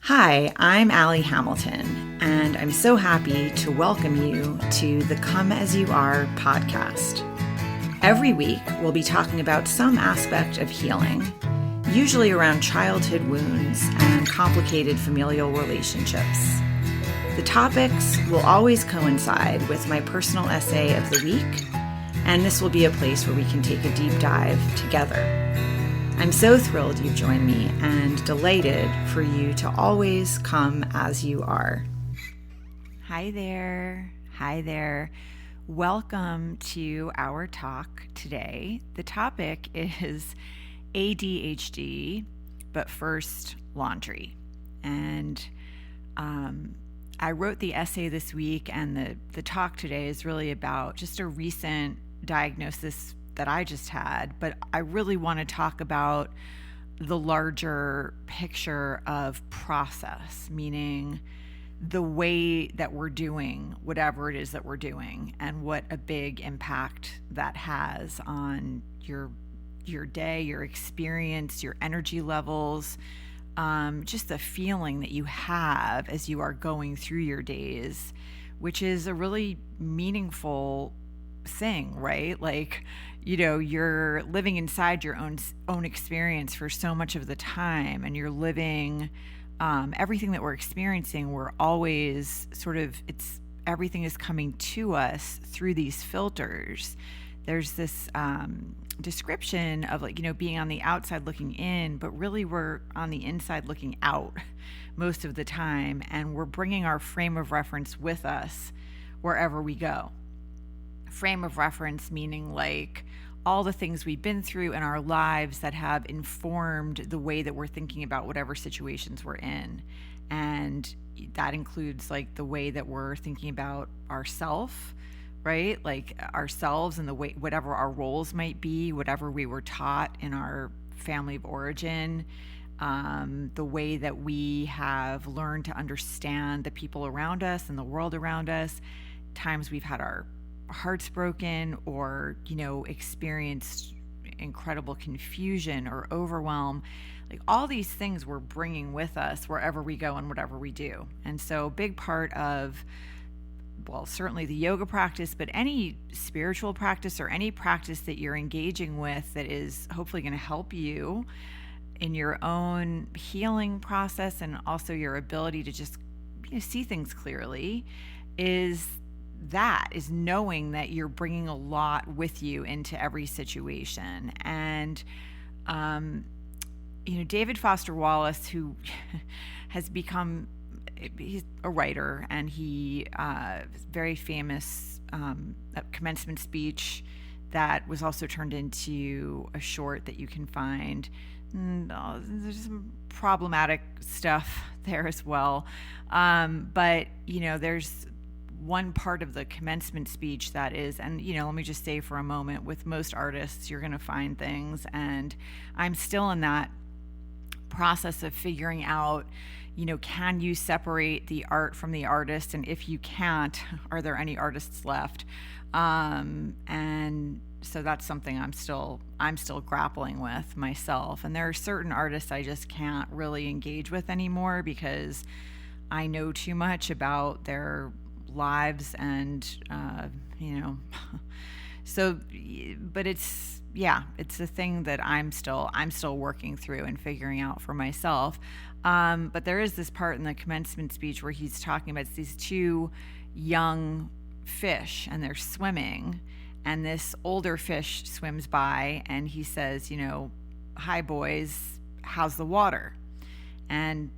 Hi, I'm Allie Hamilton, and I'm so happy to welcome you to the Come As You Are podcast. Every week, we'll be talking about some aspect of healing, usually around childhood wounds and complicated familial relationships. The topics will always coincide with my personal essay of the week, and this will be a place where we can take a deep dive together. I'm so thrilled you've joined me and delighted for you to always come as you are. Hi there. Hi there. Welcome to our talk today. The topic is ADHD, but first laundry. And I wrote the essay this week, and the talk today is really about just a recent diagnosis that I just had, but I really want to talk about the larger picture of process, meaning the way that we're doing whatever it is that we're doing and what a big impact that has on your day, your experience, your energy levels, just the feeling that you have as you are going through your days, which is a really meaningful thing, right? Like, you're living inside your own experience for so much of the time, and you're living everything that we're experiencing. We're always everything is coming to us through these filters. There's this description of being on the outside looking in, but really we're on the inside looking out most of the time, and we're bringing our frame of reference with us wherever we go. Frame of reference meaning like all the things we've been through in our lives that have informed the way that we're thinking about whatever situations we're in. And that includes like the way that we're thinking about ourselves, right? Like ourselves and the way, whatever our roles might be, whatever we were taught in our family of origin, the way that we have learned to understand the people around us and the world around us, times we've had our hearts broken or experienced incredible confusion or overwhelm. Like all these things we're bringing with us wherever we go and whatever we do. And so a big part of, well, certainly the yoga practice, but any spiritual practice or any practice that you're engaging with that is hopefully going to help you in your own healing process and also your ability to just see things clearly is knowing that you're bringing a lot with you into every situation. And, David Foster Wallace, who has become, he's a writer, and he very famous commencement speech that was also turned into a short that you can find. There's some problematic stuff there as well. But there's one part of the commencement speech that is, and let me just say for a moment, with most artists, you're going to find things, and I'm still in that process of figuring out, can you separate the art from the artist? And if you can't, are there any artists left? And so that's something I'm still grappling with myself. And there are certain artists I just can't really engage with anymore because I know too much about their lives and so, but it's a thing that I'm still working through and figuring out for myself. But there is this part in the commencement speech where he's talking about these two young fish and they're swimming, and this older fish swims by and he says, "Hi boys, how's the water?" And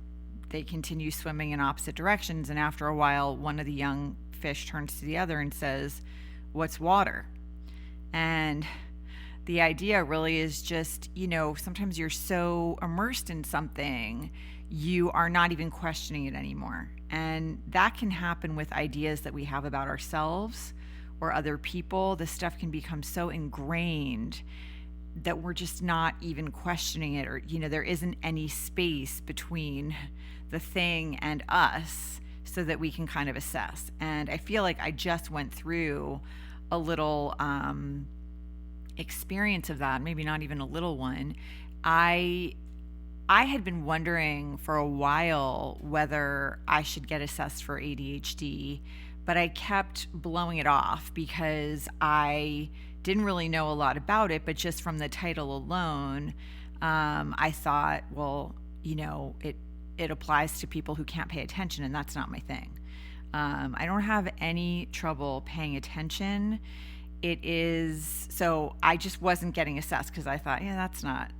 they continue swimming in opposite directions, and after a while, one of the young fish turns to the other and says, "What's water?" And the idea really is just, sometimes you're so immersed in something, you are not even questioning it anymore. And that can happen with ideas that we have about ourselves or other people. This stuff can become so ingrained that we're just not even questioning it, or there isn't any space between the thing and us so that we can kind of assess. And I feel like I just went through a little experience of that, maybe not even a little one. I I had been wondering for a while whether I should get assessed for ADHD, but I kept blowing it off because I didn't really know a lot about it, but just from the title alone, I thought, well, it applies to people who can't pay attention, and that's not my thing. I don't have any trouble paying attention. So I just wasn't getting assessed because I thought, yeah,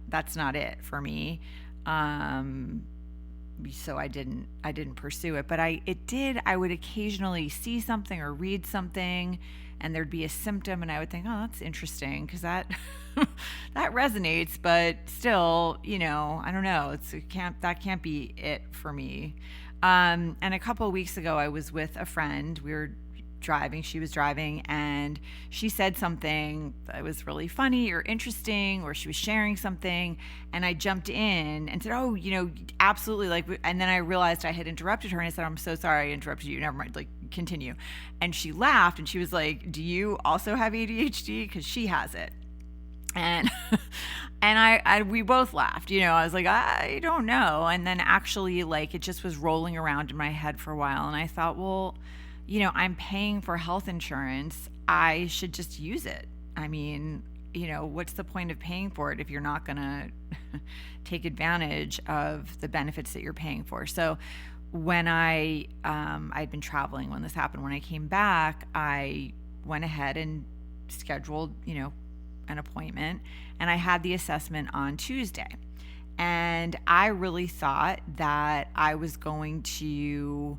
that's not it for me. So I didn't pursue it, but I would occasionally see something or read something and there'd be a symptom and I would think, oh, that's interesting because that that resonates, but still, I don't know, that can't be it for me. And a couple of weeks ago I was with a friend. She was driving, and she said something that was really funny or interesting, or she was sharing something, and I jumped in and said, oh, absolutely, and then I realized I had interrupted her, and I said, I'm so sorry I interrupted you, never mind, continue. And she laughed, and she was like, do you also have ADHD? Because she has it. And we both laughed, I was like, I don't know. And then actually, it just was rolling around in my head for a while, and I thought, well, I'm paying for health insurance. I should just use it. I mean, what's the point of paying for it if you're not going to take advantage of the benefits that you're paying for? So when I'd been traveling when this happened, when I came back, I went ahead and scheduled, an appointment, and I had the assessment on Tuesday. And I really thought that I was going to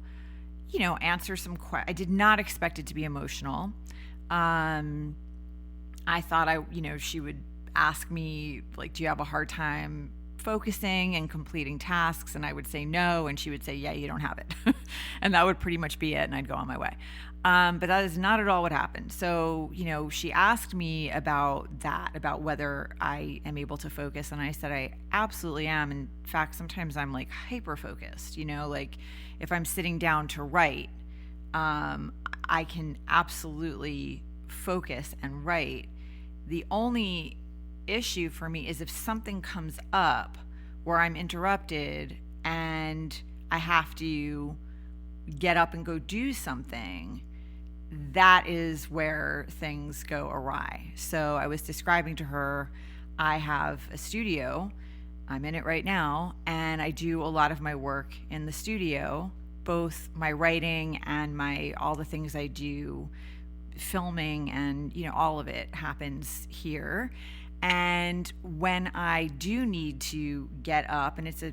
answer some questions. I did not expect it to be emotional. I thought she would ask me, do you have a hard time focusing and completing tasks? And I would say no. And she would say, yeah, you don't have it. And that would pretty much be it. And I'd go on my way. But that is not at all what happened. So, she asked me about whether I am able to focus. And I said, I absolutely am. In fact, sometimes I'm hyper-focused, if I'm sitting down to write, I can absolutely focus and write. The only issue for me is if something comes up where I'm interrupted and I have to get up and go do something, that is where things go awry. So I was describing to her, I have a studio, I'm in it right now, and I do a lot of my work in the studio, both my writing and all the things I do, filming, and all of it happens here. And when I do need to get up, and it's a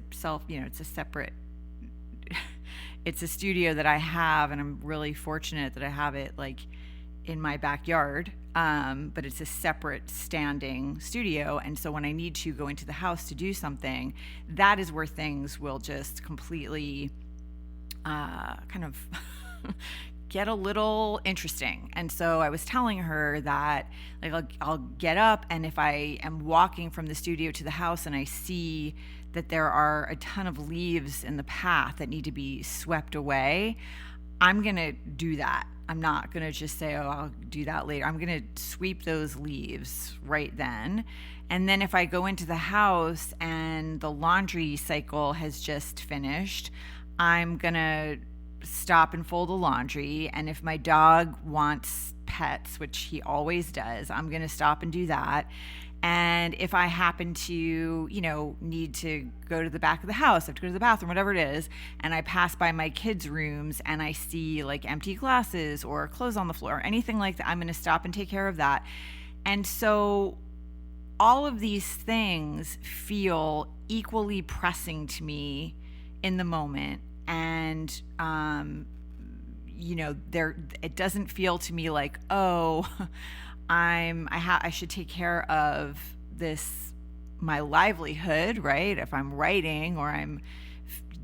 separate it's a studio that I have, and I'm really fortunate that I have it in my backyard, but it's a separate standing studio. And so when I need to go into the house to do something, that is where things will just completely kind of get a little interesting. And so I was telling her that I'll get up, and if I am walking from the studio to the house and I see that there are a ton of leaves in the path that need to be swept away, I'm going to do that. I'm not going to just say, oh, I'll do that later. I'm going to sweep those leaves right then. And then if I go into the house and the laundry cycle has just finished, I'm going to stop and fold the laundry. And if my dog wants pets, which he always does, I'm going to stop and do that. And if I happen to, need to go to the back of the house, I have to go to the bathroom, whatever it is, and I pass by my kids' rooms and I see empty glasses or clothes on the floor, or anything like that, I'm going to stop and take care of that. And so all of these things feel equally pressing to me in the moment. And, it doesn't feel to me like, oh, I should take care of this, my livelihood, right? If I'm writing or I'm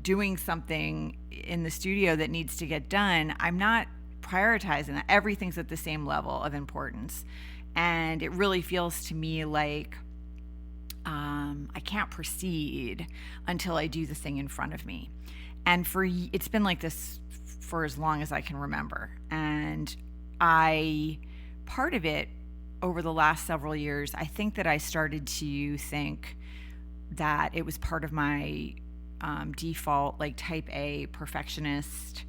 doing something in the studio that needs to get done, I'm not prioritizing that. Everything's at the same level of importance. And it really feels to me like I can't proceed until I do the thing in front of me. And it's been like this for as long as I can remember. And part of it over the last several years, I think that I started to think, that it was part of my default, like type A perfectionist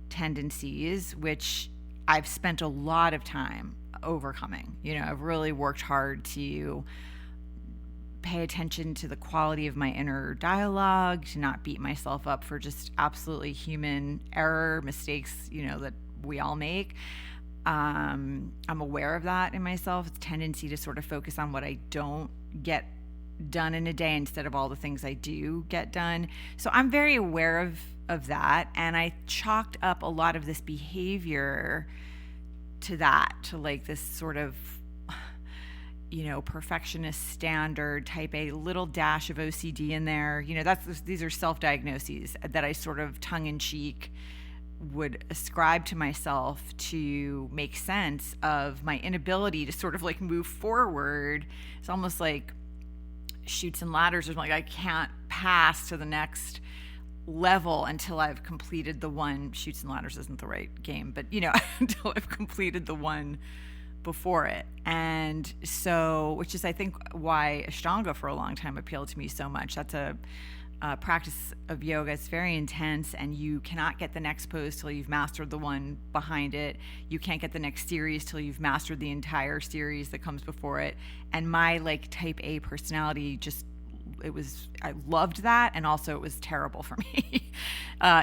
tendencies, which I've spent a lot of time overcoming. I've really worked hard to pay attention to the quality of my inner dialogue, to not beat myself up for just absolutely human error, mistakes, that we all make. I'm aware of that in myself. It's a tendency to sort of focus on what I don't get done in a day instead of all the things I do get done. So I'm very aware of that. And I chalked up a lot of this behavior to that, to like this sort of, perfectionist standard type A, little dash of OCD in there. These are self-diagnoses that I sort of tongue in cheek would ascribe to myself to make sense of my inability to sort of like move forward. It's almost like Chutes and Ladders, or like I can't pass to the next level until I've completed the one. Chutes and Ladders isn't the right game, but until I've completed the one before it. And so, which is I think why Ashtanga for a long time appealed to me so much. That's a practice of yoga. It's very intense, and you cannot get the next pose till you've mastered the one behind it. You can't get the next series till you've mastered the entire series that comes before it. And my like type A personality I loved that, and also it was terrible for me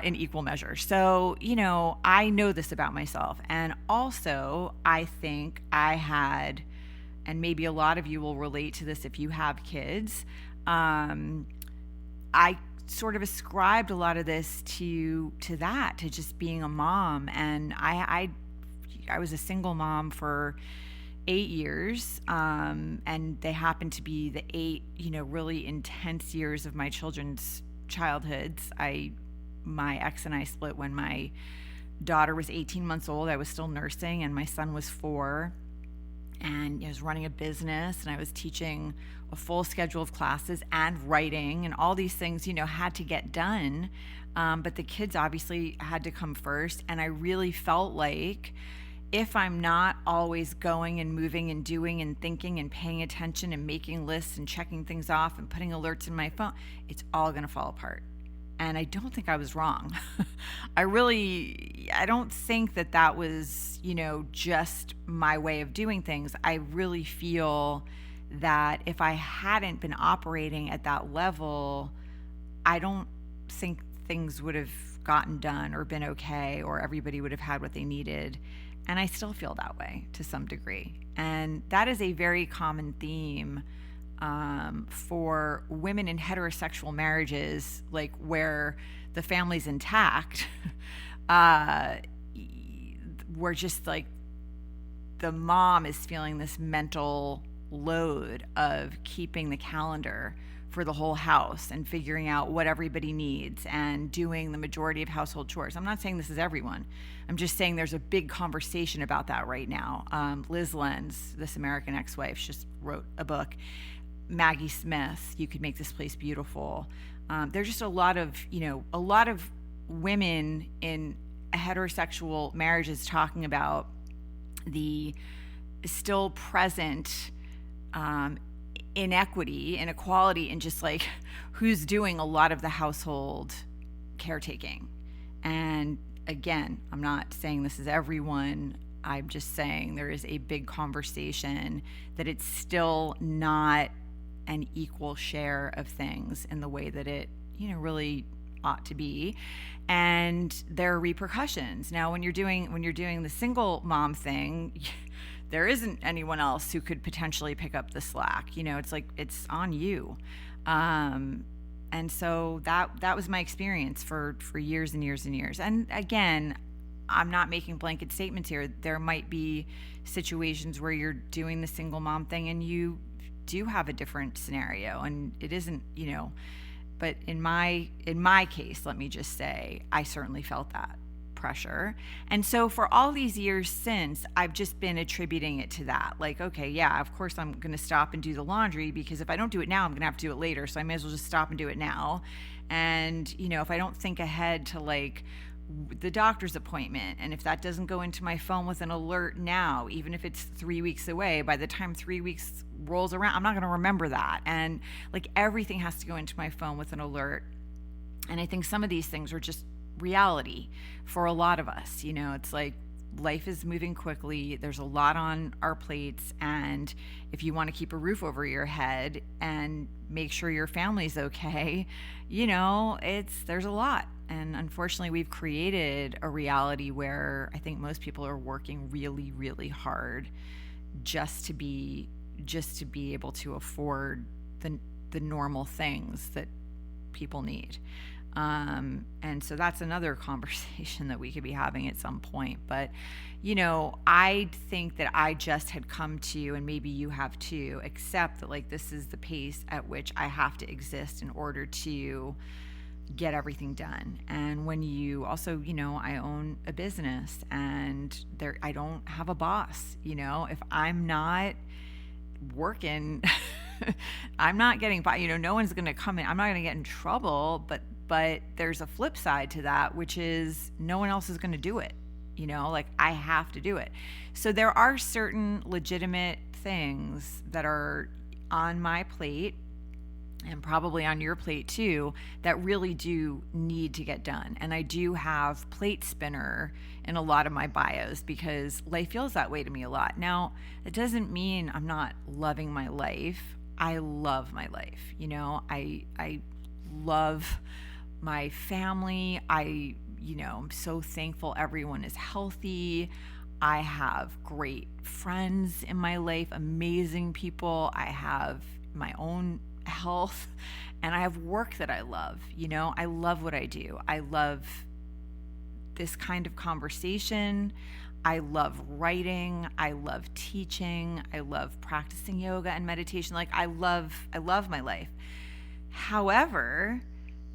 in equal measure. So, I know this about myself. And also, I think I had, and maybe a lot of you will relate to this if you have kids, I sort of ascribed a lot of this to just being a mom. And I was a single mom for 8 years, and they happened to be the 8, really intense years of my children's childhoods. My ex and I split when my daughter was 18 months old. I was still nursing, and my son was 4. And I was running a business, and I was teaching a full schedule of classes and writing, and all these things, had to get done. But the kids obviously had to come first. And I really felt like if I'm not always going and moving and doing and thinking and paying attention and making lists and checking things off and putting alerts in my phone, it's all going to fall apart. And I don't think I was wrong. I don't think that was, just my way of doing things. I really feel that if I hadn't been operating at that level, I don't think things would have gotten done or been okay, or everybody would have had what they needed. And I still feel that way to some degree. And that is a very common theme for women in heterosexual marriages, like where the family's intact, where just like the mom is feeling this mental load of keeping the calendar for the whole house and figuring out what everybody needs and doing the majority of household chores. I'm not saying this is everyone. I'm just saying there's a big conversation about that right now. Liz Lenz, This American Ex-Wife, just wrote a book. Maggie Smith, You Could Make This Place Beautiful. There's just a lot of women in heterosexual marriages talking about the still present inequality, and just like who's doing a lot of the household caretaking. And again, I'm not saying this is everyone. I'm just saying there is a big conversation that it's still not an equal share of things in the way that it, really ought to be. And there are repercussions. Now, when you're doing the single mom thing, there isn't anyone else who could potentially pick up the slack. It's like it's on you. And so that was my experience for years and years and years. And again, I'm not making blanket statements here. There might be situations where you're doing the single mom thing and you do have a different scenario, and it isn't, but in my case, let me just say, I certainly felt that pressure. And so for all these years since, I've just been attributing it to that. Like, okay, yeah, of course I'm going to stop and do the laundry, because if I don't do it now, I'm going to have to do it later. So I may as well just stop and do it now. And, if I don't think ahead to like the doctor's appointment. And if that doesn't go into my phone with an alert now, even if it's 3 weeks away, by the time 3 weeks rolls around, I'm not going to remember that. And like everything has to go into my phone with an alert. And I think some of these things are just reality for a lot of us. You know, it's like life is moving quickly. There's a lot on our plates. And if you want to keep a roof over your head and make sure your family's okay, you know, there's a lot. And unfortunately, we've created a reality where I think most people are working really, really hard just to be able to afford the normal things that people need. And so that's another conversation that we could be having at some point. But, you know, I think that I just had come to, and maybe you have too, accept that like this is the pace at which I have to exist in order to get everything done. And when you also, you know, I own a business and I don't have a boss. You know, if I'm not working, I'm not getting by, you know, no one's going to come in. I'm not going to get in trouble, but there's a flip side to that, which is no one else is going to do it. You know, like I have to do it. So there are certain legitimate things that are on my plate and probably on your plate too, that really do need to get done. And I do have plate spinner in a lot of my bios because life feels that way to me a lot. Now, it doesn't mean I'm not loving my life. I love my life. You know, I love my family. I'm so thankful everyone is healthy. I have great friends in my life, amazing people. I have my own health, and I have work that I love. You know, I love what I do. I love this kind of conversation. I love writing. I love teaching. I love practicing yoga and meditation. Like I love my life. However,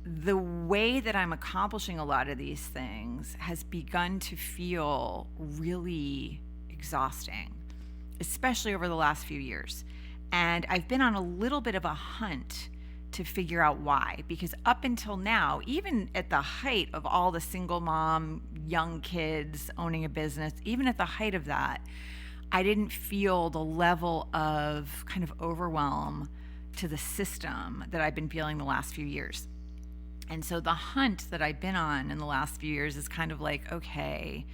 the way that I'm accomplishing a lot of these things has begun to feel really exhausting, especially over the last few years. And I've been on a little bit of a hunt to figure out why, because up until now, even at the height of all the single mom, young kids owning a business, even at the height of that, I didn't feel the level of kind of overwhelm to the system that I've been feeling the last few years. And so the hunt that I've been on in the last few years is kind of like, okay,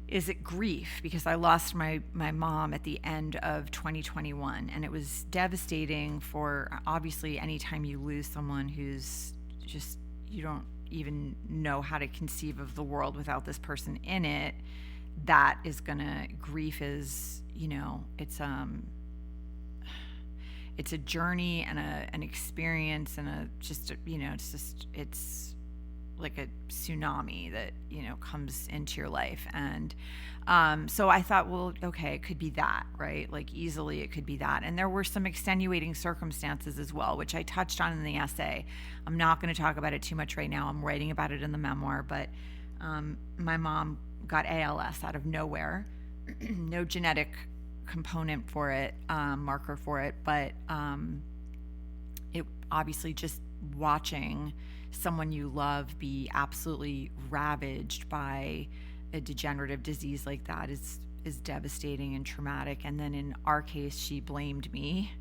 is it grief? Because I lost my mom at the end of 2021, and it was devastating. For obviously anytime you lose someone who's just, you don't even know how to conceive of the world without this person in it, that is grief is, you know, it's a journey and an experience and it's like a tsunami that, you know, comes into your life. And so I thought, well, okay, it could be that, right? Like easily it could be that. And there were some extenuating circumstances as well, which I touched on in the essay. I'm not going to talk about it too much right now. I'm writing about it in the memoir, but my mom got ALS out of nowhere. No genetic component for it, marker for it, but it obviously just watching someone you love be absolutely ravaged by a degenerative disease like that is devastating and traumatic. And then in our case, she blamed me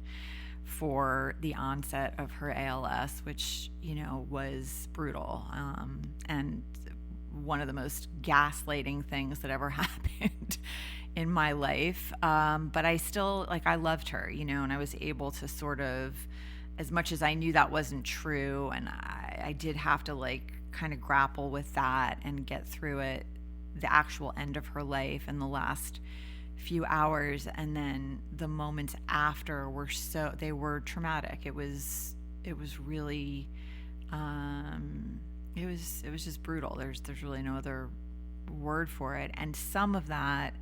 for the onset of her ALS, which, you know, was brutal, and one of the most gaslighting things that ever happened in my life. But I still, I loved her, you know, and I was able to sort of, as much as I knew that wasn't true, and I did have to kind of grapple with that and get through it, the actual end of her life and the last few hours, and then the moments after they were traumatic. It was really, it was just brutal. There's really no other word for it. And some of that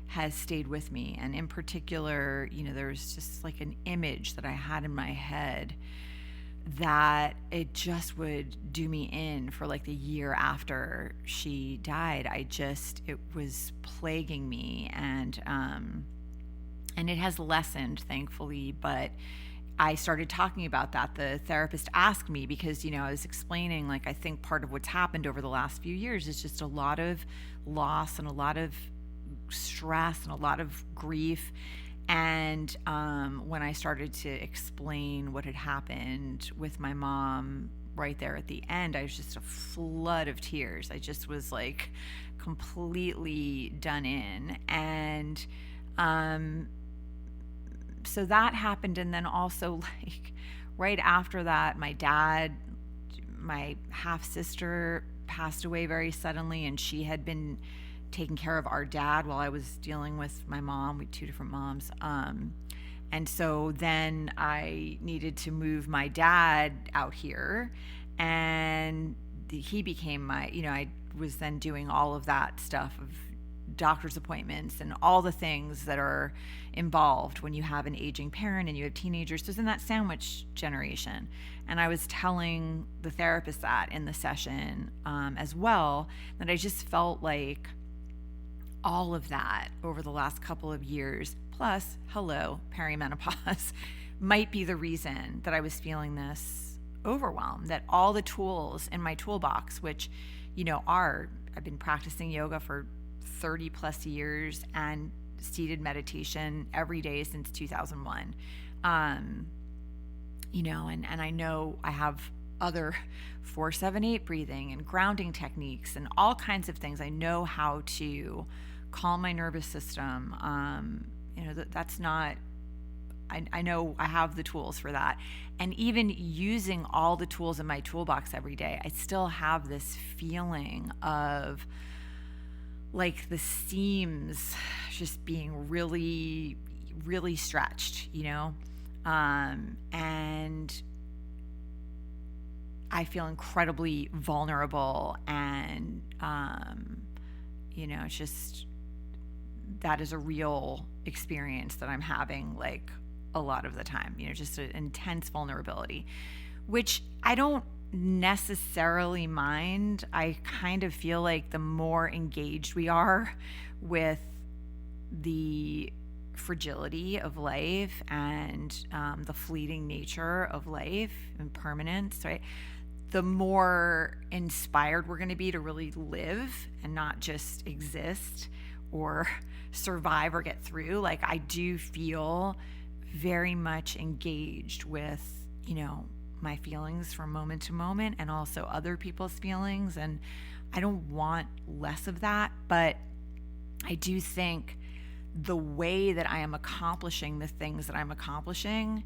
has stayed with me. And in particular, you know, there was just an image that I had in my head that it just would do me in for the year after she died. It was plaguing me, and it has lessened, thankfully, but I started talking about that. The therapist asked me because, I was explaining, like, I think part of what's happened over the last few years is just a lot of loss and a lot of stress and a lot of grief. And when I started to explain what had happened with my mom right there at the end, I was just a flood of tears. I just was like completely done in. And so that happened. And then also, like, right after that, my half sister passed away very suddenly, and she had been taking care of our dad while I was dealing with my mom. We had 2 different moms. And so then I needed to move my dad out here, and he became I was then doing all of that stuff of doctor's appointments and all the things that are involved when you have an aging parent and you have teenagers. So it's in that sandwich generation. And I was telling the therapist that in the session as well, that I just felt like all of that over the last couple of years, plus, perimenopause, might be the reason that I was feeling this overwhelm, that all the tools in my toolbox, which, I've been practicing yoga for 30 plus years and seated meditation every day since 2001. And I know I have other 4-7-8 breathing and grounding techniques and all kinds of things. I know how to calm my nervous system. That's not, I know I have the tools for that. And even using all the tools in my toolbox every day, I still have this feeling of like the seams just being really, really stretched, and I feel incredibly vulnerable, and, it's just, that is a real experience that I'm having, like, a lot of the time, just an intense vulnerability, which I don't necessarily mind. I kind of feel like the more engaged we are with the fragility of life and the fleeting nature of life and permanence, right, the more inspired we're going to be to really live and not just exist or survive or get through. Like, I do feel very much engaged with, my feelings from moment to moment, and also other people's feelings. And I don't want less of that, but I do think the way that I am accomplishing the things that I'm accomplishing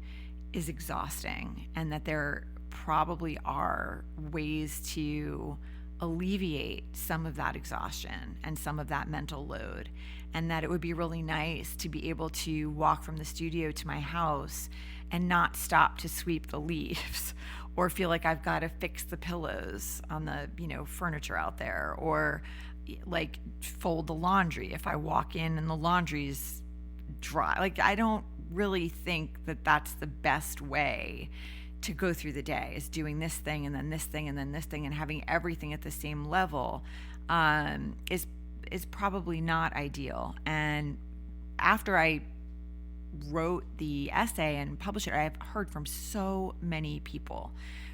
is exhausting, and that there probably are ways to alleviate some of that exhaustion and some of that mental load, and that it would be really nice to be able to walk from the studio to my house and not stop to sweep the leaves or feel like I've got to fix the pillows on the, furniture out there, or like fold the laundry if I walk in and the laundry's dry. Like, I don't really think that that's the best way to go through the day, is doing this thing and then this thing and then this thing, and having everything at the same level is probably not ideal. And after I wrote the essay and published it, I've heard from so many people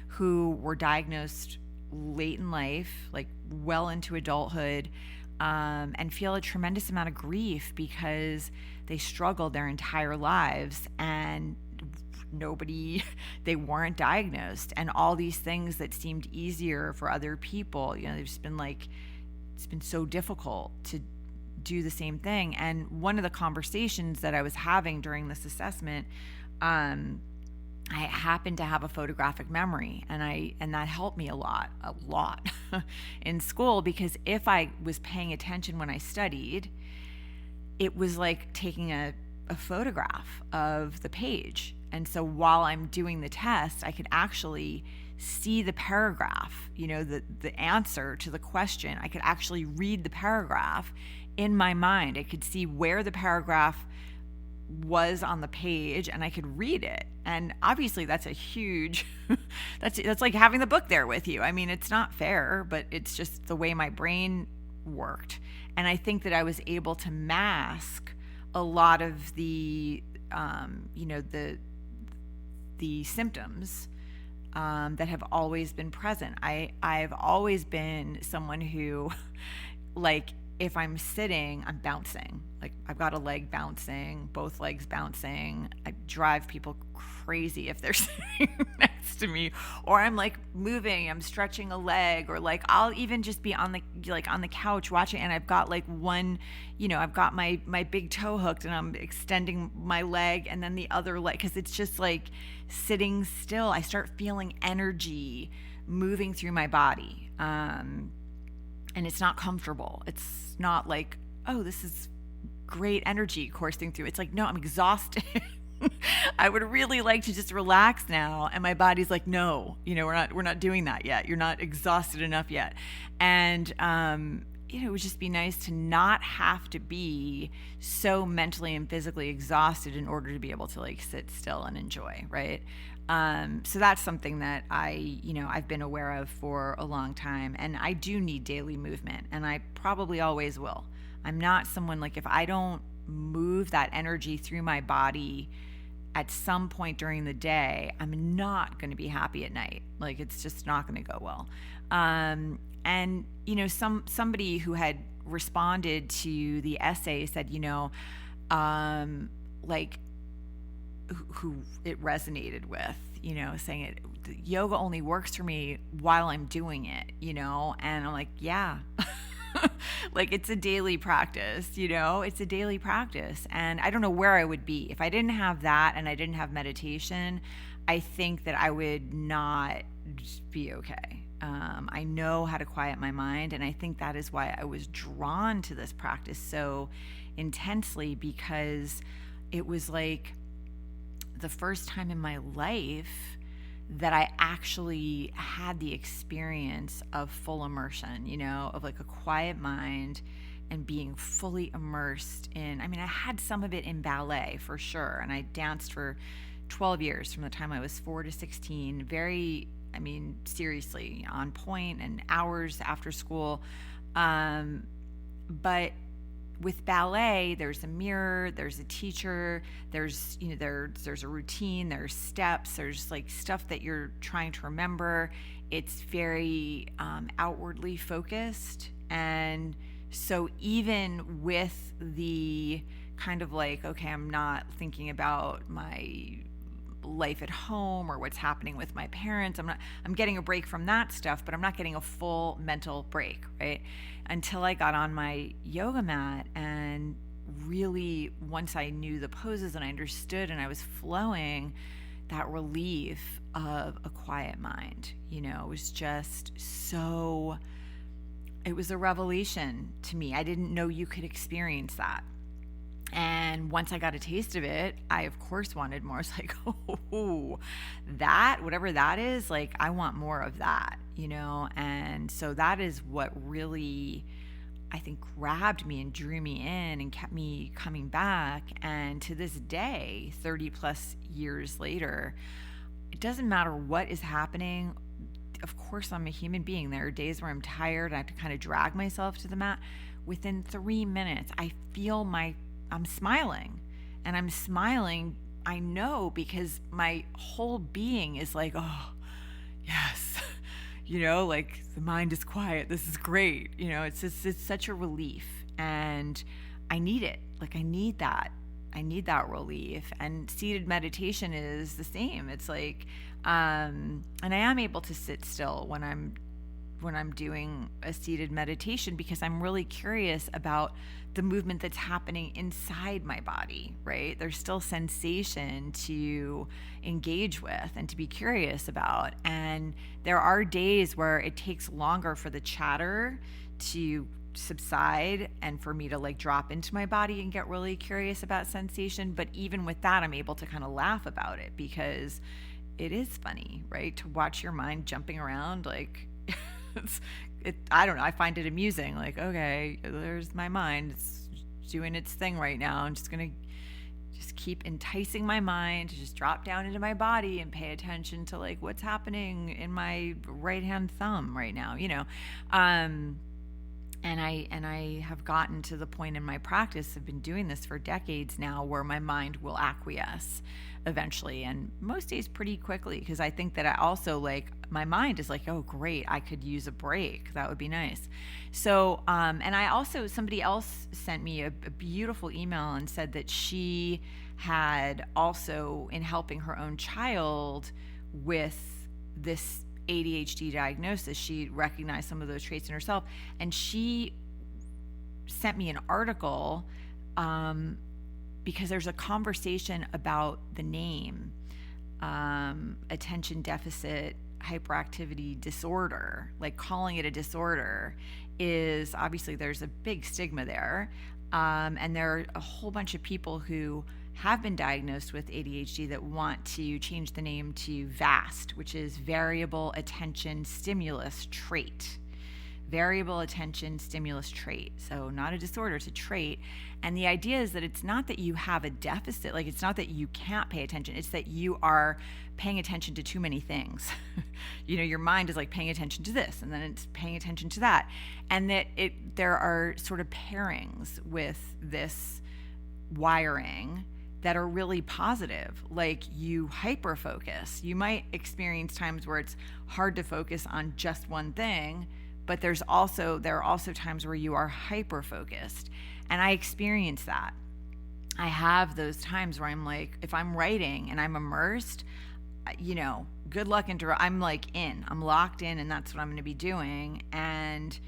who were diagnosed late in life, like well into adulthood, and feel a tremendous amount of grief because they struggled their entire lives and they weren't diagnosed, and all these things that seemed easier for other people, they've just been like, it's been so difficult to do the same thing. And one of the conversations that I was having during this assessment, I happened to have a photographic memory, and that helped me a lot in school, because if I was paying attention when I studied, it was like taking a photograph of the page. And so while I'm doing the test, I could actually see the paragraph, the answer to the question. I could actually read the paragraph in my mind. I could see where the paragraph was on the page, and I could read it. And obviously that's a huge, that's like having the book there with you. I mean, it's not fair, but it's just the way my brain worked. And I think that I was able to mask a lot of the the symptoms that have always been present. I've always been someone who, like, if I'm sitting, I'm bouncing. Like, I've got a leg bouncing, both legs bouncing. I drive people crazy if they're sitting next to me, or I'm like moving, I'm stretching a leg, or like I'll even just be on the couch watching, and I've got like one, I've got my big toe hooked, and I'm extending my leg, and then the other leg, because it's just like sitting still. I start feeling energy moving through my body. And it's not comfortable. It's not like, oh, this is great energy coursing through. It's like, no, I'm exhausted. I would really like to just relax now. And my body's like, no, we're not doing that yet. You're not exhausted enough yet. And, it would just be nice to not have to be so mentally and physically exhausted in order to be able to like sit still and enjoy, right? So that's something that I've been aware of for a long time, and I do need daily movement, and I probably always will. I'm not someone, like, if I don't move that energy through my body at some point during the day, I'm not going to be happy at night. Like, it's just not going to go well. And somebody who had responded to the essay said, who it resonated with, saying yoga only works for me while I'm doing it, and I'm like, yeah, like, it's a daily practice, it's a daily practice. And I don't know where I would be if I didn't have that and I didn't have meditation. I think that I would not be okay. I know how to quiet my mind, and I think that is why I was drawn to this practice so intensely, because it was like the first time in my life that I actually had the experience of full immersion, of like a quiet mind and being fully immersed in, I had some of it in ballet for sure. And I danced for 12 years from the time I was 4 to 16, very, seriously on point, and hours after school. But with ballet, there's a mirror, there's a teacher, there's a routine, there's steps, there's like stuff that you're trying to remember. It's very outwardly focused. And so even with the kind of like, okay, I'm not thinking about my life at home or what's happening with my parents. I'm getting a break from that stuff, but I'm not getting a full mental break, right? Until I got on my yoga mat, and really, once I knew the poses and I understood and I was flowing, that relief of a quiet mind, was just so, it was a revelation to me. I didn't know you could experience that. And once I got a taste of it, I of course wanted more. It's like, oh, that, whatever that is, like, I want more of that, And so that is what really, I think, grabbed me and drew me in and kept me coming back. And to this day, 30 plus years later, it doesn't matter what is happening. Of course, I'm a human being. There are days where I'm tired. I have to kind of drag myself to the mat. Within 3 minutes, I feel I'm smiling, and I'm smiling, I know, because my whole being is like, oh, yes, like, the mind is quiet. This is great. It's such a relief, and I need it. Like, I need that relief. And seated meditation is the same. It's like, and I am able to sit still when I'm doing a seated meditation, because I'm really curious about the movement that's happening inside my body, right? There's still sensation to engage with and to be curious about. And there are days where it takes longer for the chatter to subside and for me to like drop into my body and get really curious about sensation. But even with that, I'm able to kind of laugh about it, because it is funny, right? To watch your mind jumping around, like, I don't know. I find it amusing. Like, okay, there's my mind. It's doing its thing right now. I'm just going to just keep enticing my mind to just drop down into my body and pay attention to like what's happening in my right hand thumb right now, And I have gotten to the point in my practice, I've been doing this for decades now, where my mind will acquiesce eventually, and most days pretty quickly, because I think that I also, like, my mind is like, oh great, I could use a break, that would be nice. So and I also, somebody else sent me a beautiful email and said that she had also, in helping her own child with this ADHD diagnosis, she recognized some of those traits in herself, and she sent me an article because there's a conversation about the name attention deficit hyperactivity disorder. Like, calling it a disorder is, obviously there's a big stigma there, and there are a whole bunch of people who have been diagnosed with ADHD that want to change the name to VAST, which is variable attention stimulus trait. Variable attention stimulus trait. So not a disorder, it's a trait. And the idea is that it's not that you have a deficit, like, it's not that you can't pay attention, it's that you are paying attention to too many things. Your mind is like paying attention to this, and then it's paying attention to that. And that there are sort of pairings with this wiring that are really positive. Like, you hyper focus. You might experience times where it's hard to focus on just one thing, but there are also times where you are hyper focused. And I experience that. I have those times where I'm like, if I'm writing and I'm immersed, good luck I'm like I'm locked in, and that's what I'm going to be doing. And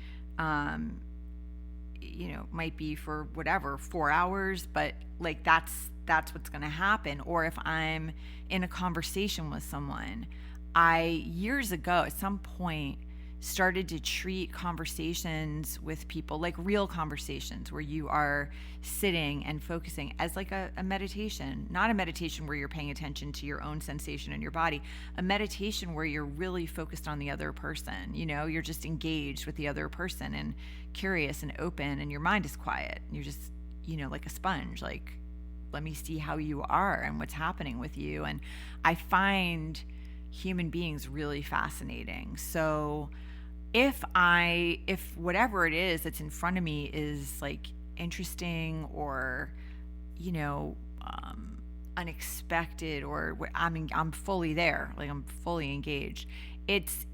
might be for whatever, 4 hours, but like that's what's going to happen. Or if I'm in a conversation with someone, I years ago at some point started to treat conversations with people, like real conversations where you are sitting and focusing, as like a meditation. Not a meditation where you're paying attention to your own sensation in your body, a meditation where you're really focused on the other person. You're just engaged with the other person and curious and open, and your mind is quiet. You're just, like a sponge, like, let me see how you are and what's happening with you. And I find human beings really fascinating. So if whatever it is that's in front of me is like interesting or, unexpected, or I'm fully there, like I'm fully engaged. It's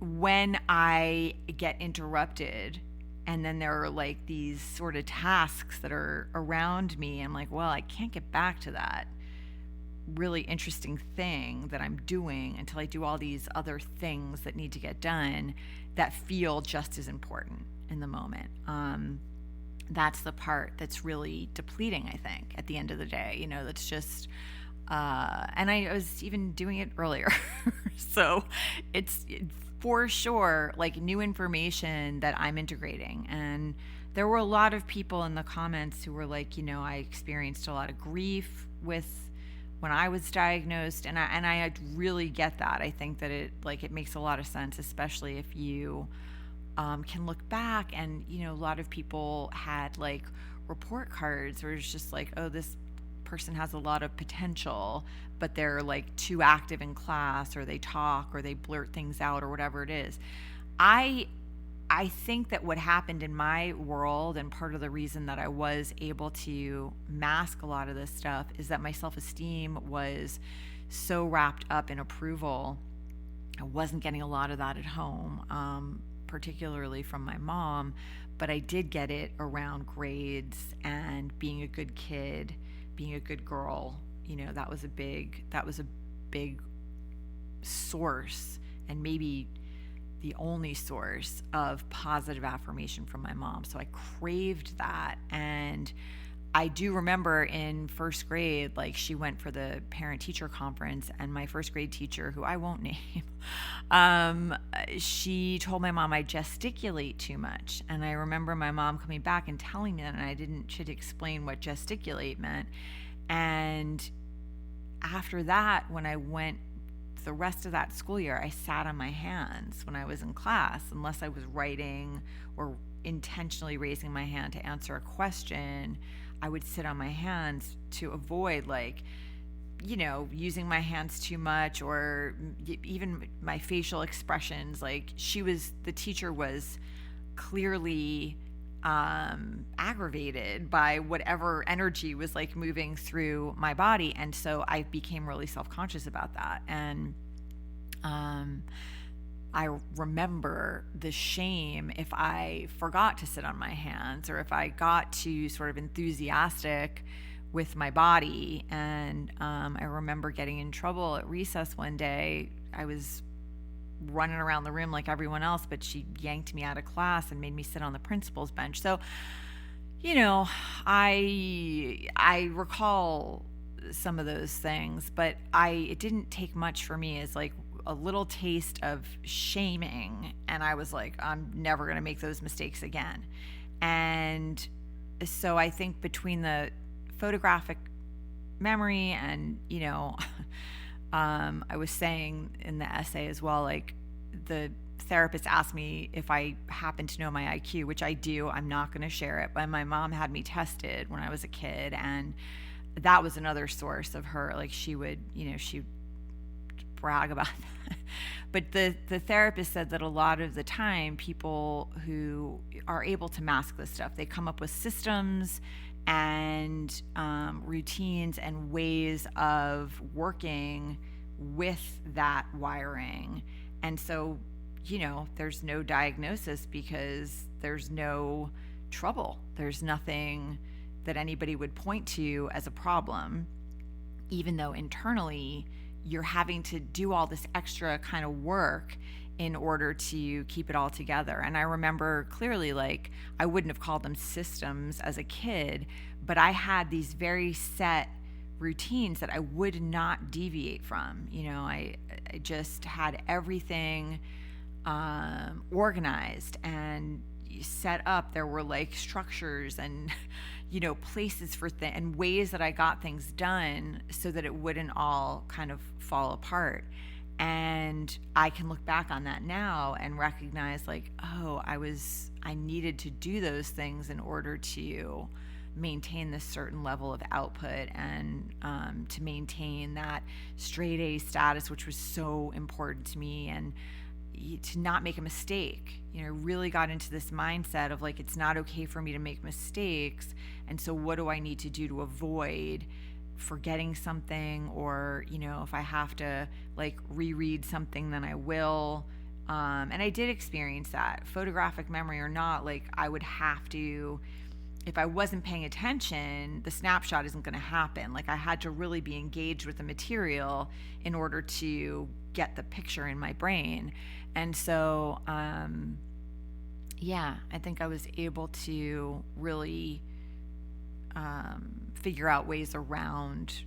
when I get interrupted, and then there are like these sort of tasks that are around me. I'm like, well, I can't get back to that really interesting thing that I'm doing until I do all these other things that need to get done that feel just as important in the moment. That's the part that's really depleting, I think, at the end of the day. That's just, and I was even doing it earlier. So it's for sure like new information that I'm integrating. And there were a lot of people in the comments who were like, I experienced a lot of grief when I was diagnosed, and I really get that. I think that it makes a lot of sense, especially if you can look back, and a lot of people had like report cards where it's just like, oh, this person has a lot of potential, but they're like too active in class, or they talk, or they blurt things out, or whatever it is. I think that what happened in my world, and part of the reason that I was able to mask a lot of this stuff, is that my self-esteem was so wrapped up in approval. I wasn't getting a lot of that at home, particularly from my mom, but I did get it around grades and being a good kid, being a good girl. That was a big source, and maybe the only source of positive affirmation from my mom. So I craved that. And I do remember in first grade, like, she went for the parent teacher conference, and my first grade teacher, who I won't name, she told my mom I gesticulate too much. And I remember my mom coming back and telling me that, and she'd explain what gesticulate meant. And after that, when I went the rest of that school year, I sat on my hands when I was in class, unless I was writing or intentionally raising my hand to answer a question. I would sit on my hands to avoid, like, using my hands too much, or even my facial expressions. Like, the teacher was clearly aggravated by whatever energy was like moving through my body. And so I became really self-conscious about that. And I remember the shame if I forgot to sit on my hands, or if I got too sort of enthusiastic with my body. And I remember getting in trouble at recess one day. I was running around the room like everyone else, but she yanked me out of class and made me sit on the principal's bench. So, I recall some of those things, but it didn't take much for me as like a little taste of shaming, and I was like, I'm never going to make those mistakes again. And so I think between the photographic memory and, I was saying in the essay as well, like the therapist asked me if I happen to know my IQ, which I do. I'm not going to share it, but my mom had me tested when I was a kid, and that was another source of her. Like she would brag about that. But the therapist said that a lot of the time people who are able to mask this stuff, they come up with systems and routines and ways of working with that wiring. And so, there's no diagnosis because there's no trouble. There's nothing that anybody would point to as a problem, even though internally you're having to do all this extra kind of work in order to keep it all together. And I remember clearly, like, I wouldn't have called them systems as a kid, but I had these very set routines that I would not deviate from. I just had everything organized and set up. There were like structures and places for things and ways that I got things done so that it wouldn't all kind of fall apart. And I can look back on that now and recognize like, oh, I needed to do those things in order to maintain this certain level of output and to maintain that straight A status, which was so important to me, and to not make a mistake. Really got into this mindset of like, it's not okay for me to make mistakes. And so what do I need to do to avoid forgetting something? Or, if I have to like reread something, then I will. And I did experience that, photographic memory or not. Like I would have to, if I wasn't paying attention, the snapshot isn't going to happen. Like I had to really be engaged with the material in order to get the picture in my brain. And so, I think I was able to really figure out ways around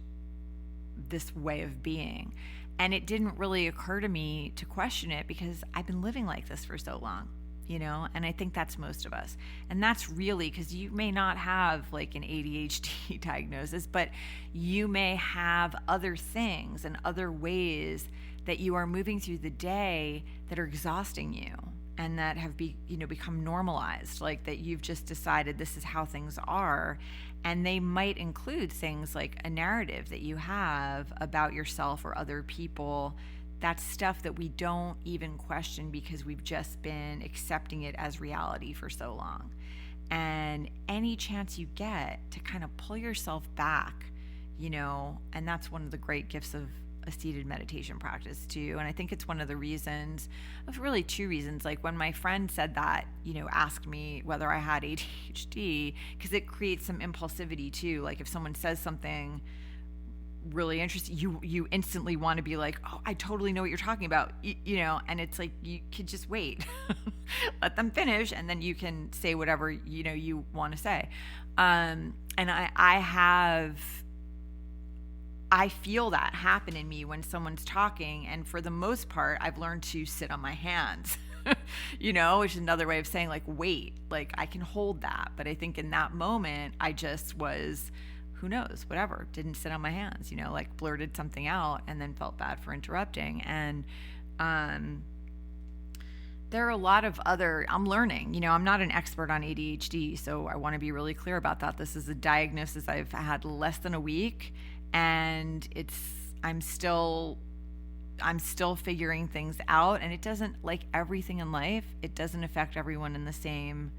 this way of being. And it didn't really occur to me to question it because I've been living like this for so long. And I think that's most of us. And that's really because you may not have like an ADHD diagnosis, but you may have other things and other ways that you are moving through the day that are exhausting you and that have become normalized, like that you've just decided this is how things are. And they might include things like a narrative that you have about yourself or other people. That's stuff that we don't even question because we've just been accepting it as reality for so long. And any chance you get to kind of pull yourself back, and that's one of the great gifts of a seated meditation practice too. And I think it's one of the reasons, of really two reasons. Like when my friend said that, asked me whether I had ADHD, because it creates some impulsivity too. Like if someone says something really interesting, you instantly want to be like, oh, I totally know what you're talking about, and it's like you could just wait, let them finish, and then you can say whatever you want to say. And I feel that happen in me when someone's talking, and for the most part, I've learned to sit on my hands, which is another way of saying like, wait, like I can hold that. But I think in that moment, I just was, who knows, whatever, didn't sit on my hands, like blurted something out and then felt bad for interrupting. And there are a lot of other, I'm learning, I'm not an expert on ADHD, so I want to be really clear about that. This is a diagnosis I've had less than a week, and I'm still figuring things out. And it doesn't, like everything in life, it doesn't affect everyone in the same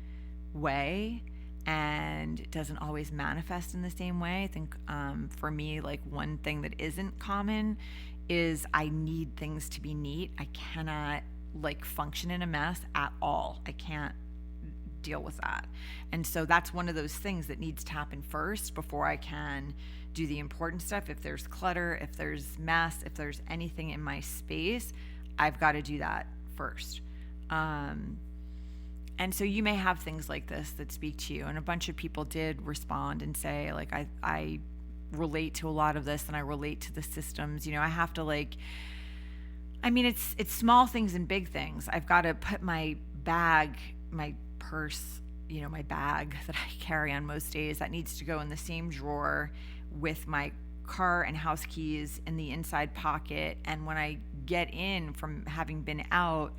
way, and it doesn't always manifest in the same way. I think for me, like one thing that isn't common is I need things to be neat. I cannot like function in a mess at all. I can't deal with that. And so that's one of those things that needs to happen first before I can do the important stuff. If there's clutter, if there's mess, if there's anything in my space, I've got to do that first. And so you may have things like this that speak to you. And a bunch of people did respond and say, like, I relate to a lot of this, and I relate to the systems. I have to it's small things and big things. I've got to put my bag, my purse, my bag that I carry on most days, that needs to go in the same drawer with my car and house keys in the inside pocket. And when I get in from having been out,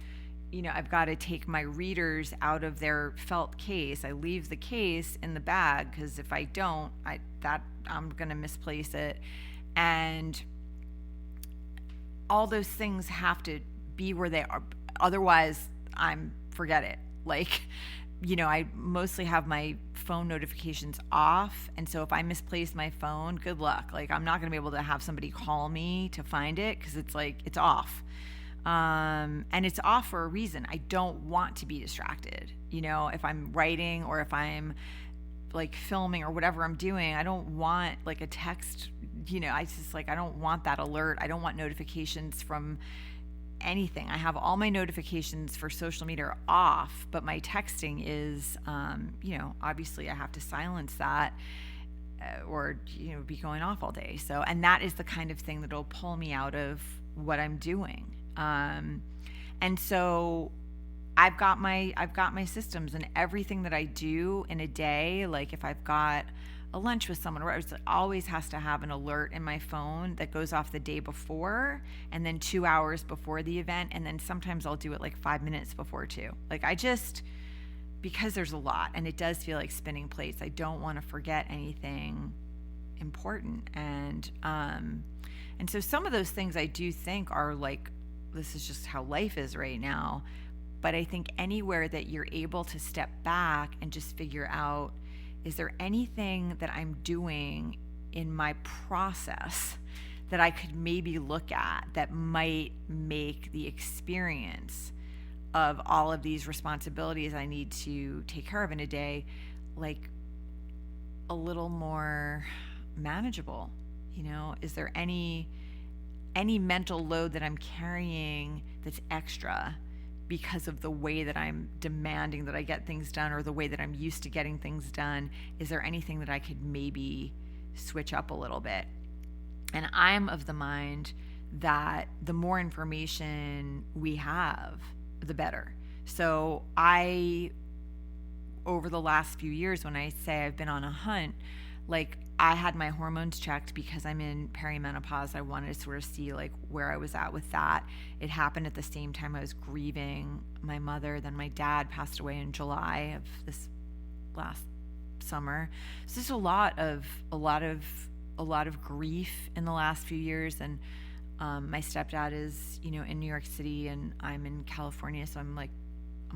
I've got to take my readers out of their felt case. I leave the case in the bag because if I don't, I'm going to misplace it. And all those things have to be where they are. Otherwise, forget it. Like, I mostly have my phone notifications off. And so if I misplace my phone, good luck. Like, I'm not going to be able to have somebody call me to find it because it's like, it's off. And it's off for a reason. I don't want to be distracted. If I'm writing or if I'm like filming or whatever I'm doing, I don't want like a text, I don't want that alert. I don't want notifications from anything. I have all my notifications for social media off, but my texting is, obviously I have to silence that or, be going off all day. So, and that is the kind of thing that'll pull me out of what I'm doing. And so I've got my systems, and everything that I do in a day, like if I've got a lunch with someone, it always has to have an alert in my phone that goes off the day before, and then 2 hours before the event. And then sometimes I'll do it like 5 minutes before too. Like because there's a lot and it does feel like spinning plates. I don't want to forget anything important. And so some of those things I do think are like, this is just how life is right now. But I think anywhere that you're able to step back and just figure out, is there anything that I'm doing in my process that I could maybe look at that might make the experience of all of these responsibilities I need to take care of in a day, like a little more manageable? Is there any mental load that I'm carrying that's extra because of the way that I'm demanding that I get things done, or the way that I'm used to getting things done? Is there anything that I could maybe switch up a little bit? And I'm of the mind that the more information we have, the better. So over the last few years, when I say I've been on a hunt, like I had my hormones checked because I'm in perimenopause. I wanted to sort of see like where I was at with that. It happened at the same time I was grieving my mother. Then my dad passed away in July of this last summer. So there's a lot of grief in the last few years. And my stepdad is, in New York City, and I'm in California. So I'm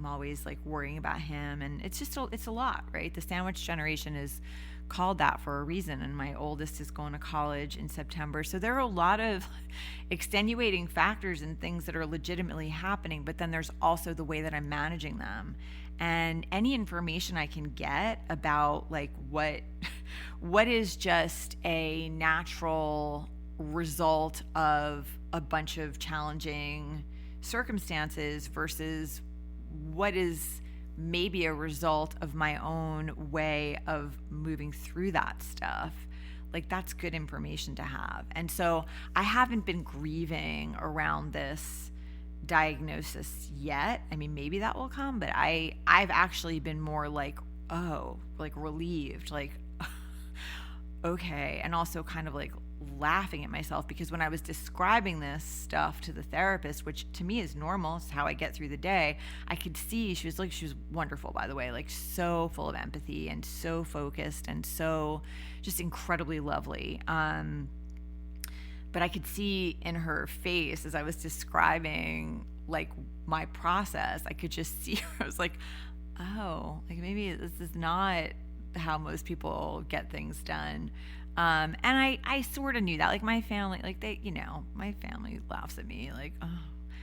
always like worrying about him. And it's a lot, right? The sandwich generation is called that for a reason, and my oldest is going to college in September. So there are a lot of extenuating factors and things that are legitimately happening, but then there's also the way that I'm managing them. And any information I can get about like what is just a natural result of a bunch of challenging circumstances versus what is maybe a result of my own way of moving through that stuff, like that's good information to have. And so I haven't been grieving around this diagnosis yet. I mean, maybe that will come, but I've actually been more like, oh, like relieved, like okay, and also kind of like laughing at myself, because when I was describing this stuff to the therapist, which to me is normal, it's how I get through the day, I could see she was wonderful, by the way, like so full of empathy and so focused and so just incredibly lovely. But I could see in her face as I was describing like my process, I could just see her. I was like, oh, like maybe this is not how most people get things done. And I sort of knew that. Like my family, like my family laughs at me. Like, oh.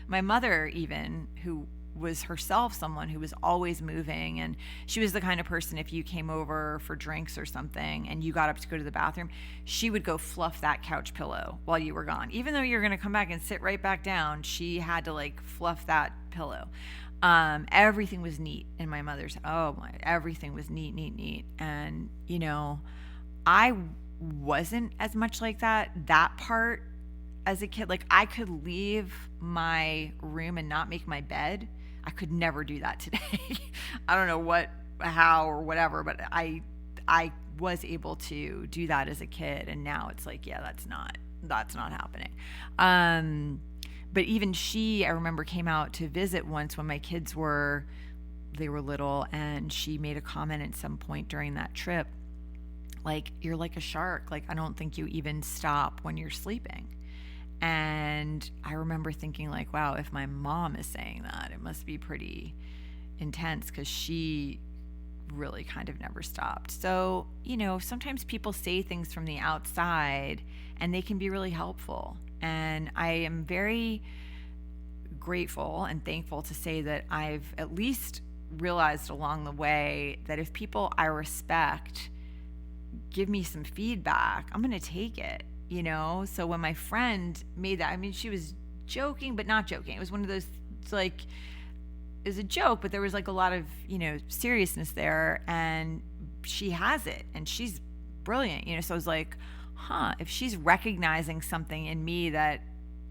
My mother, even, who was herself someone who was always moving, and she was the kind of person, if you came over for drinks or something and you got up to go to the bathroom, she would go fluff that couch pillow while you were gone. Even though you're going to come back and sit right back down, she had to like fluff that pillow. Everything was neat in my mother's. Everything was neat. And I wasn't as much like that part as a kid. Like, I could leave my room and not make my bed. I could never do that today. I don't know how or whatever, but I was able to do that as a kid, and now it's like, yeah, that's not happening. But even she, I remember, came out to visit once when my kids were little, and she made a comment at some point during that trip, like, you're like a shark. Like, I don't think you even stop when you're sleeping. And I remember thinking, like, wow, if my mom is saying that, it must be pretty intense, because she really kind of never stopped. So, sometimes people say things from the outside and they can be really helpful. And I am very grateful and thankful to say that I've at least realized along the way that if people I respect give me some feedback, I'm going to take it. So when my friend made that, I mean, she was joking, but not joking. It was one of those, it's like, it was a joke, but there was like a lot of, seriousness there, and she has it, and she's brilliant, so I was like, if she's recognizing something in me that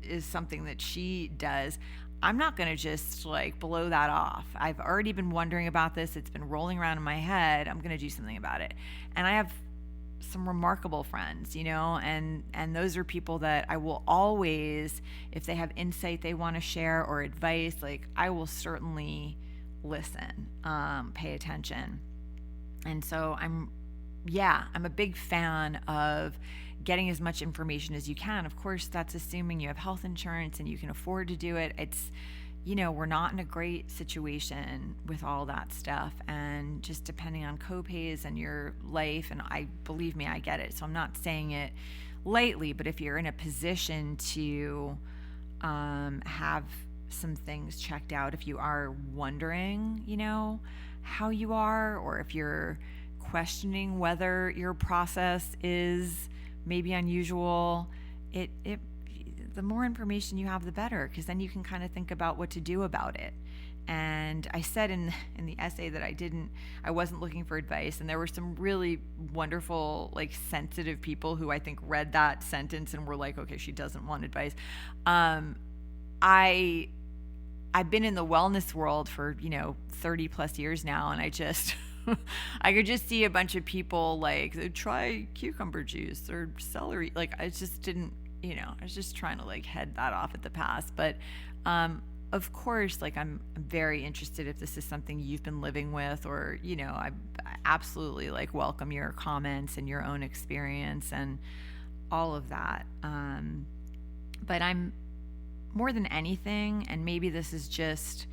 is something that she does, I'm not going to just like blow that off. I've already been wondering about this. It's been rolling around in my head. I'm going to do something about it. And I have some remarkable friends, and those are people that I will always, if they have insight they want to share or advice, like, I will certainly listen, pay attention. And so I'm a big fan of getting as much information as you can. Of course, that's assuming you have health insurance and you can afford to do it. It's, we're not in a great situation with all that stuff, and just depending on copays and your life, and believe me, I get it. So I'm not saying it lightly, but if you're in a position to have some things checked out, if you are wondering, how you are, or if you're questioning whether your process is maybe unusual, the more information you have, the better, because then you can kind of think about what to do about it. And I said in the essay that I wasn't looking for advice, and there were some really wonderful, like, sensitive people who I think read that sentence and were like, okay, she doesn't want advice. I've been in the wellness world for 30 plus years now, and I could just see a bunch of people like, try cucumber juice or celery. Like, I just didn't, I was just trying to like head that off at the pass. But of course, like, I'm very interested if this is something you've been living with, or, I absolutely like welcome your comments and your own experience and all of that. But I'm more than anything, and maybe this is just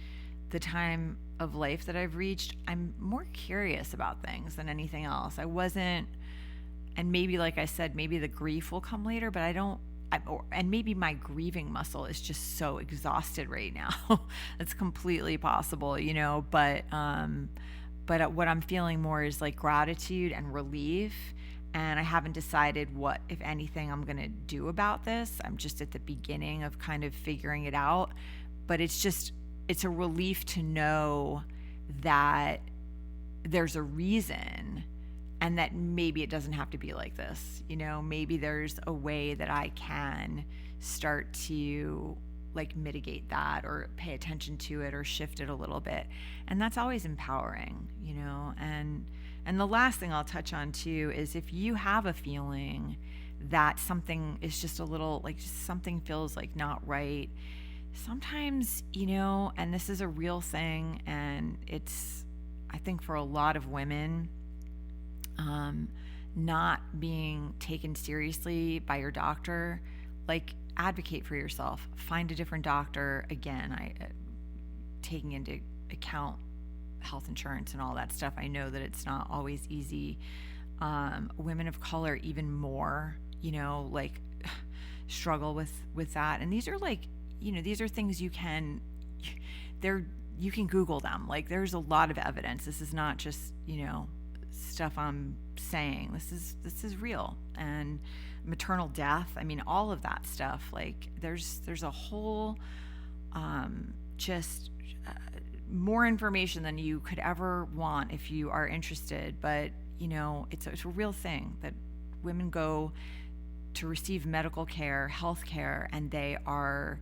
the time of life that I've reached, I'm more curious about things than anything else. I wasn't, and maybe, like I said, maybe the grief will come later, but and maybe my grieving muscle is just so exhausted right now. It's completely possible, but what I'm feeling more is like gratitude and relief. And I haven't decided what, if anything, I'm going to do about this. I'm just at the beginning of kind of figuring it out, but it's a relief to know that there's a reason, and that maybe it doesn't have to be like this. Maybe there's a way that I can start to like mitigate that, or pay attention to it, or shift it a little bit. And that's always empowering, and the last thing I'll touch on too is, if you have a feeling that something is just a little, like, something feels like not right, sometimes, and this is a real thing, and it's, I think, for a lot of women, not being taken seriously by your doctor, like, advocate for yourself, find a different doctor. Again, taking into account health insurance and all that stuff. I know that it's not always easy. Women of color even more, like struggle with that. And these are like, these are things you can Google them. Like there's a lot of evidence. This is not just, stuff I'm saying. This is real. And maternal death, I mean, all of that stuff. Like there's a whole just more information than you could ever want if you are interested. But it's a real thing that women go to receive medical care, health care, and they are,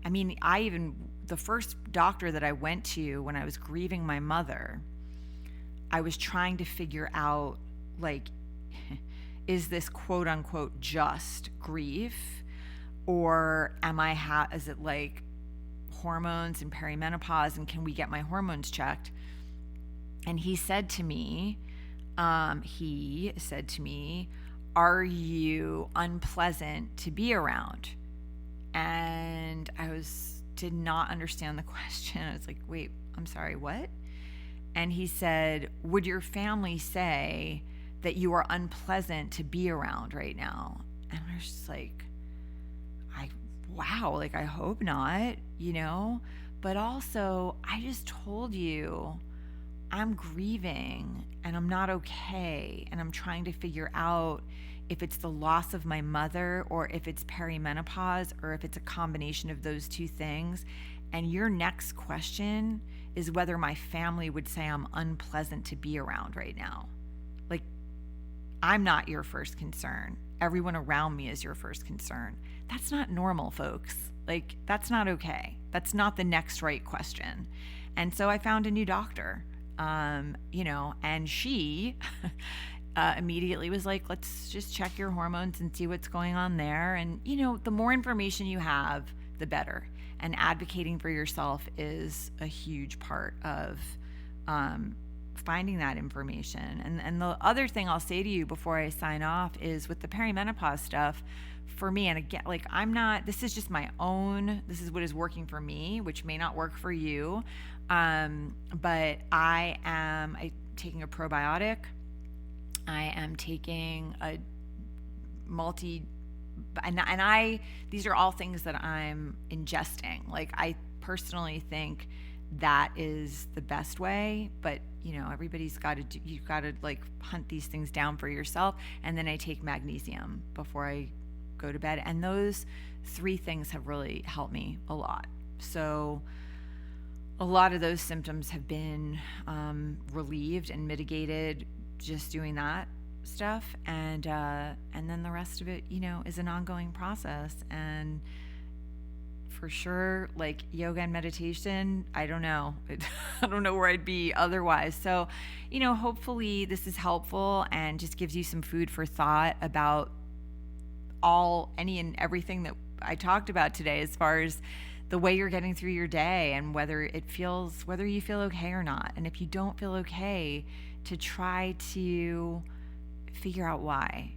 the first doctor that I went to when I was grieving my mother, I was trying to figure out, like, is this quote unquote just grief, or is it like hormones and perimenopause, and can we get my hormones checked? And he said to me, are you unpleasant to be around? And I did not understand the question. I was like, wait, I'm sorry, what? And he said, would your family say that you are unpleasant to be around right now? And I was just like, wow, like I hope not, but also I just told you I'm grieving and I'm not okay. And I'm trying to figure out if it's the loss of my mother or if it's perimenopause or if it's a combination of those two things. And your next question is whether my family would say I'm unpleasant to be around right now. Like, I'm not your first concern. Everyone around me is your first concern. That's not normal, folks. Like, that's not okay. That's not the next right question. And so I found a new doctor, and she immediately was like, let's just check your hormones and see what's going on there. And, the more information you have, the better. And advocating for yourself is a huge part of finding that information. And the other thing I'll say to you before I sign off is with the perimenopause stuff, for me, and again, like this is just my own, this is what is working for me, which may not work for you. But I am taking a probiotic. I am taking a these are all things that I'm ingesting. Like, I personally think that is the best way, but everybody's got to you've got to like hunt these things down for yourself. And then I take magnesium before I go to bed. And those 3 things have really helped me a lot. So a lot of those symptoms have been relieved and mitigated just doing that stuff. And then the rest of it, is an ongoing process. And for sure, like yoga and meditation, I don't know. I don't know where I'd be otherwise. So, hopefully this is helpful and just gives you some food for thought about any and everything that I talked about today, as far as the way you're getting through your day and whether you feel okay or not. And if you don't feel okay, to try to figure out why,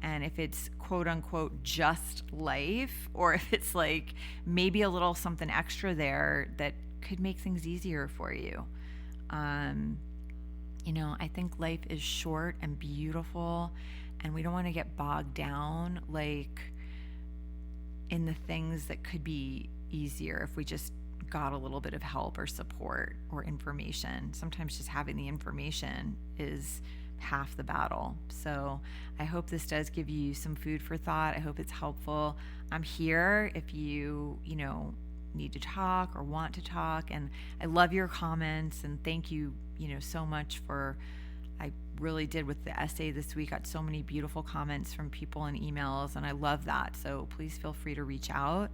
and if it's quote unquote just life, or if it's like maybe a little something extra there that could make things easier for you. I think life is short and beautiful, and we don't want to get bogged down like in the things that could be easier if we just got a little bit of help or support or information. Sometimes just having the information is half the battle. So I hope this does give you some food for thought. I hope it's helpful. I'm here if you need to talk or want to talk. And I love your comments, and thank you, so much I really did with the essay this week. Got so many beautiful comments from people and emails, and I love that. So please feel free to reach out.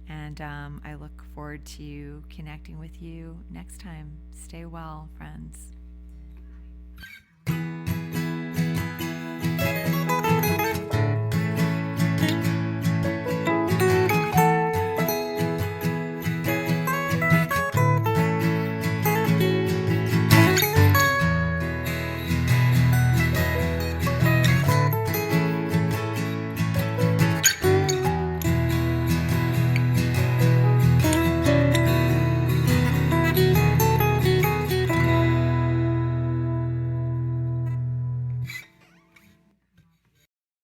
And I look forward to connecting with you next time. Stay well, friends.